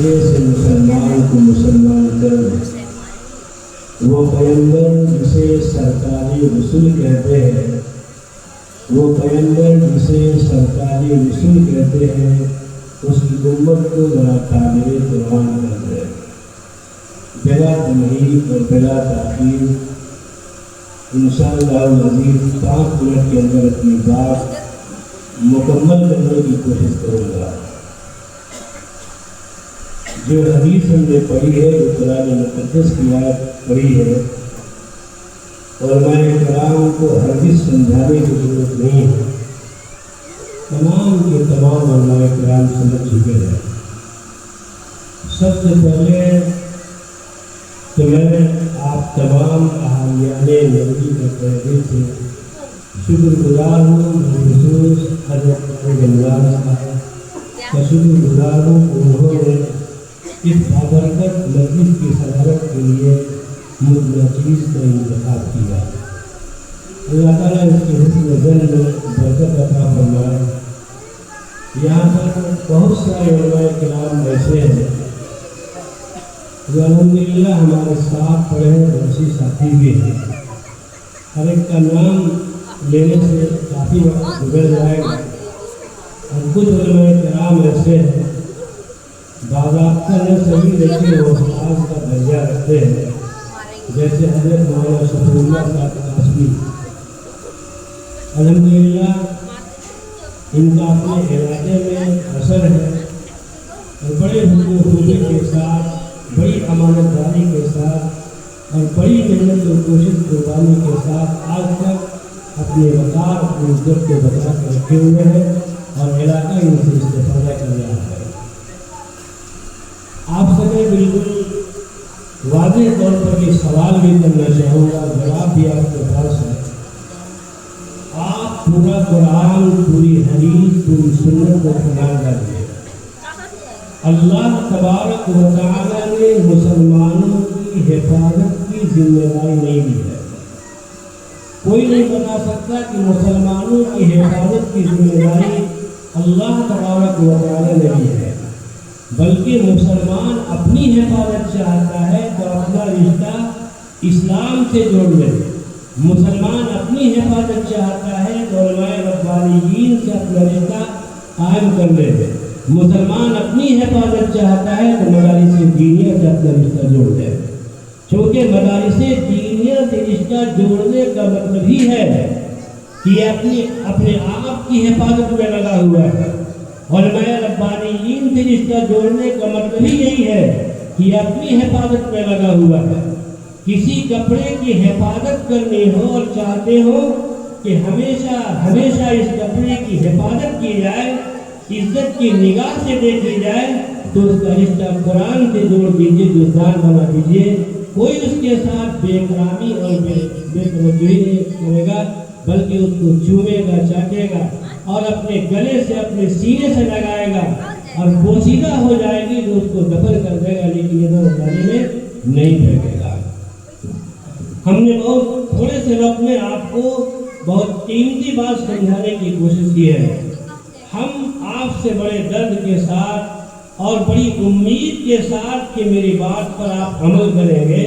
سے مسلمان کو مسلمان کر وہ پیغمبر جسے سرکاری رسول کہتے ہیں، وہ پیغمبر جسے سرکاری رسول کہتے ہیں، اس کی امت کو ذرا تعبیر قرآن کر دے، بلا تمہید اور بلا تاخیر۔ انشاءاللہ العزیز 5 منٹ کے اندر اپنی بات مکمل کرنے کی کوشش کروں گا۔ جو حدیث ہم نے پڑھی ہے، جو قرآن مقدس کی آیت پڑھی ہے، علماء کرام کو ہرگز سمجھانے کی ضرورت نہیں ہے، تمام کے تمام علماء کرام سمجھ چکے ہیں۔ سب سے پہلے تو میں آپ تمام احامیان نبی کے تحریر سے شکر گزار ہوں، خصوص حضرت گنگار صاحب کا شکر گزار ہوں، انہوں نے اس بابرکت مجلس کی صدارت کے لیے مجھ چیز کا انتخاب کیا۔ اللہ تعالیٰ اس کے حسن ظن میں برکت عطا فرمائے۔ یہاں پر بہت سارے علماء کرام ایسے ہیں جو الحمدللہ ہمارے ساتھ پڑھے ہیں، دوسری ساتھی بھی ہیں، ہر ایک کا نام لینے سے کافی وقت گزر جائے گا، اور کچھ علماء کرام ایسے ہیں باضابطہ نہ سبھی لیکن وہ استاذ کا درجہ رکھتے ہیں، جیسے حضرت مولانا شفیع اللہ صاحب قاسمی۔ الحمدللہ ان کا اپنے علاقے میں اثر ہے، اور بڑے خوبی کے ساتھ، بڑی امانت داری کے ساتھ اور بڑی محنت و کوشش قربانی کے ساتھ آج تک اپنے وقار، اپنی عزت کو بچا کر رکھے ہوئے ہیں، اور علاقہ ان سے استفادہ کر رہا ہے۔ آپ سے بالکل واضح طور پر یہ سوال بھی کرنا چاہوں گا، جواب بھی آپ کے پاس ہے۔ آپ پورا قرآن، پوری حدیث، پوری سنت کو پڑھا دیجیے۔ اللہ تبارک و تعالیٰ نے مسلمانوں کی حفاظت کی ذمہ داری نہیں دی ہے۔ کوئی نہیں بتا سکتا کہ مسلمانوں کی حفاظت کی ذمہ داری اللہ تبارک و تعالیٰ نے دی ہے، بلکہ مسلمان اپنی حفاظت چاہتا ہے تو اپنا رشتہ اسلام سے جوڑ لے۔ مسلمان اپنی حفاظت چاہتا ہے تو علماء ربانیین سے اپنا رشتہ قائم کر لے۔ مسلمان اپنی حفاظت چاہتا ہے تو مدارس دینیہ سے اپنا رشتہ جوڑ لے، چونکہ مدارس دینیہ سے رشتہ جوڑنے کا مطلب ہی ہے کہ اپنے آپ کی حفاظت میں لگا ہوا ہے۔ علماء ربانیین سے رشتہ جوڑنے کا مطلب ہی یہی ہے کہ اپنی حفاظت میں لگا ہوا ہے۔ کسی کپڑے کی حفاظت کرنی ہو اور چاہتے ہو کہ ہمیشہ ہمیشہ اس کپڑے کی حفاظت کی جائے، عزت کی نگاہ سے دیکھی جائے، تو اس کا رشتہ قرآن سے جوڑ دیجیے، دوستان بنا دیجیے۔ کوئی اس کے ساتھ بے احترامی اور بے توجہی نہیں کرے گا، بلکہ اس کو چومے گا، چاٹے گا، اور اپنے گلے سے، اپنے سینے سے لگائے گا، اور پوشیدہ ہو جائے گی تو اس کو دفن کر دے گا، لیکن یہ دو پانی میں نہیں پھینکے گا۔ ہم نے بہت تھوڑے سے وقت میں آپ کو بہت قیمتی بات سمجھانے کی کوشش کی ہے۔ ہم آپ سے بڑے درد کے ساتھ اور بڑی امید کے ساتھ کہ میری بات پر آپ عمل کریں گے،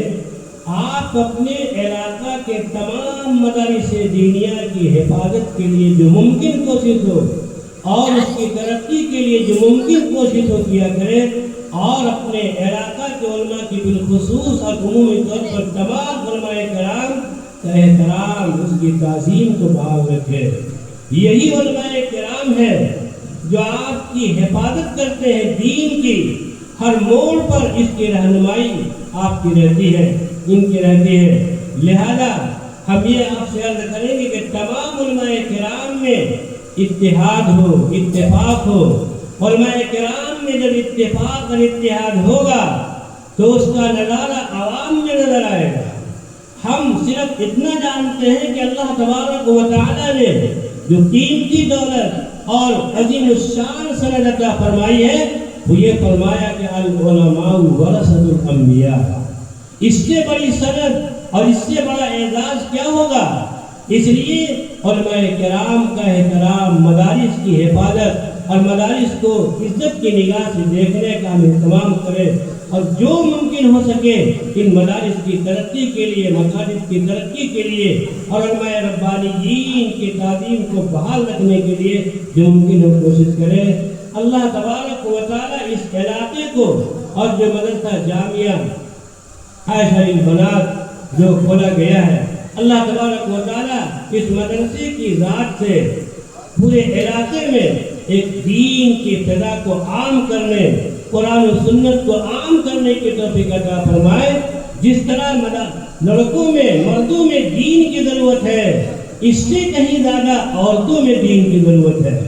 آپ اپنے علاقہ کے تمام مدارس دینیہ کی حفاظت کے لیے جو ممکن کوشش ہو اور اس کی ترقی کے لیے جو ممکن کوشش ہو کیا کریں، اور اپنے علاقہ کے علماء کی بالخصوص اور عمومی طور پر تمام علماء کرام کا احترام، اس کی تعظیم کو بحال رکھے۔ یہی علماء کرام ہے جو آپ کی حفاظت کرتے ہیں، دین کی ہر موڑ پر اس کی رہنمائی آپ کی رہتی ہے، ان کی رہتی ہے۔ لہذا ہم یہ آپ سے عرض کریں گے کہ تمام علماء کرام میں اتحاد ہو، اتفاق ہو۔ علماء کرام میں جب اتفاق اور اتحاد ہوگا تو اس کا نظارہ عوام میں نظر آئے گا۔ ہم صرف اتنا جانتے ہیں کہ اللہ تبارک و تعالیٰ نے جو قیمتی دولت اور عظیم الشان سند عطا فرمائی ہے، وہ یہ فرمایا کہ العلماء ورثۃ الانبیاء۔ اس سے بڑی سند اور اس سے بڑا اعزاز کیا ہوگا؟ اس لیے علماء کرام کا احترام، مدارس کی حفاظت اور مدارس کو عزت کی نگاہ سے دیکھنے کا ہم اہتمام کریں، اور جو ممکن ہو سکے ان مدارس کی ترقی کے لیے، مساجد کی ترقی کے لیے اور علماء ربانیین کی تعلیم کو بحال رکھنے کے لیے جو ممکن ہو کوشش کریں۔ اللہ تبارک و تعالی اس علاقے کو اور جو مدرسہ جامعہ عائشہ البنات جو کھولا گیا ہے، اللہ تبارک و تعالی اس مدرسے کی ذات سے پورے علاقے میں ایک دین کی ابتدا کو عام کرنے، قرآن و سنت کو عام کرنے کی توفیق عطا فرمائے۔ جس طرح لڑکوں میں، مردوں میں دین کی ضرورت ہے، اس سے کہیں زیادہ عورتوں میں دین کی ضرورت ہے،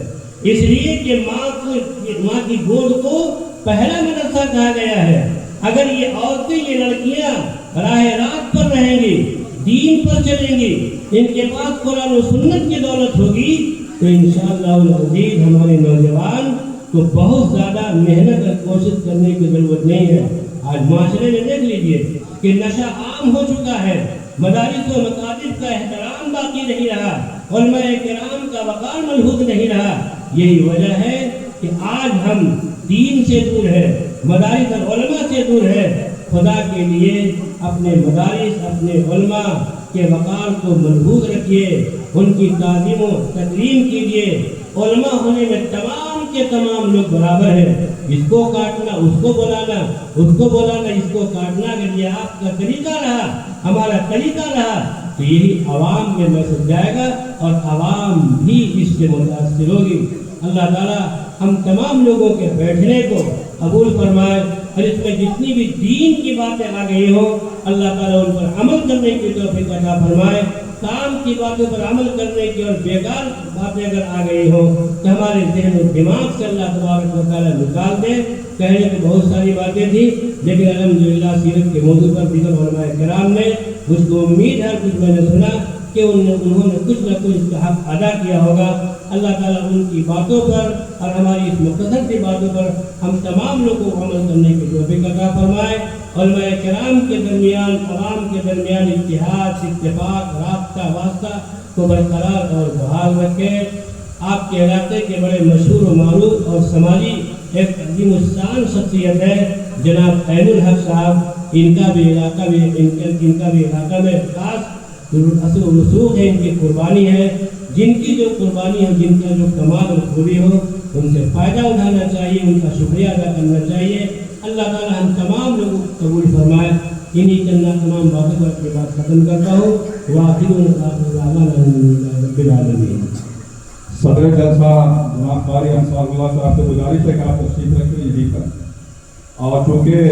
اس لیے کہ ماں کی گود کو پہلا مدرسہ کہا گیا ہے۔ اگر یہ عورتیں، یہ لڑکیاں راہ راست پر رہیں گی، دین پر چلیں گی، ان کے پاس قرآن و سنت کی دولت ہوگی، تو انشاءاللہ العزیز ہمارے نوجوان کو بہت زیادہ محنت اور کوشش کرنے کی ضرورت نہیں ہے۔ آج معاشرے میں دیکھ لیجئے کہ نشہ عام ہو چکا ہے، مدارس و مساجد کا احترام باقی نہیں رہا، علماء کرام کا وقار ملحوظ نہیں رہا۔ یہی وجہ ہے کہ آج ہم دین سے دور ہیں، مدارس اور علماء سے دور ہیں۔ خدا کے لیے اپنے مدارس، اپنے علماء کے وقار کو ملحوظ رکھیے، ان کی تعظیم و تکریم کیجیے۔ علماء ہونے میں تمام کے تمام لوگ برابر ہیں، اس کو کاٹنا، اس کو بلانا، اس کو بلانا، اس کو کاٹنا اگر یہ آپ کا طریقہ رہا، ہمارا طریقہ رہا، تو یہی عوام میں مسجد جائے گا اور عوام بھی اس سے متاثر ہوگی۔ اللہ تعالیٰ ہم تمام لوگوں کے بیٹھنے کو قبول فرمائے، اور اس میں جتنی بھی دین کی باتیں آ گئی ہوں اللہ تعالیٰ ان پر عمل کرنے کی توفیق عطا فرمائے۔ کام کی باتوں پر عمل کرنے کی اور بیکار باتیں اگر آ گئی ہوں تو ہمارے ذہن و دماغ سے اللہ تبارک و تعالیٰ نکال دے۔ کہنے کو بہت ساری باتیں تھیں، لیکن الحمدللہ سیرت کے موضوع پر دیگر علماء کرام نے، مجھ کو امید ہے کچھ میں نے سنا کہ انہوں نے کچھ نہ کچھ اس کا حق ادا کیا ہوگا۔ اللہ تعالیٰ ان کی باتوں پر اور ہماری اس مختصر کی باتوں پر ہم تمام لوگوں کو عمل کرنے کی توفیق عطا فرمائے۔ علماء کرام کے درمیان، عوام کے درمیان اتحاد، اتفاق، رابطہ، واسطہ کو برقرار اور بحال رکھے۔ آپ کے علاقے کے بڑے مشہور و معروف اور سماجی ایک عظیم الشان شخصیت ہے جناب عین الحق صاحب، ان کا بھی علاقہ میں خاص اثر و رسوخ ہے، ان کی قربانی ہے۔ جن کی جو قربانی ہے، جن کا جو کمال اور خوبی ہو، ان سے فائدہ اٹھانا چاہیے، ان کا شکریہ ادا کرنا چاہیے۔ اللہ تعالی ہم تمام لوگوں کو قبول فرمائے۔ انہی چند تمام باتوں پر اپنی بات ختم کرتا ہوں۔ وآخر دعوانا الحمدللہ رب العالمین۔ صدر جلسہ جناب قاری انصار اللہ صاحب سے گزارش ہے کہ آپ تشریف رکھیں یہیں پر، اور چونکہ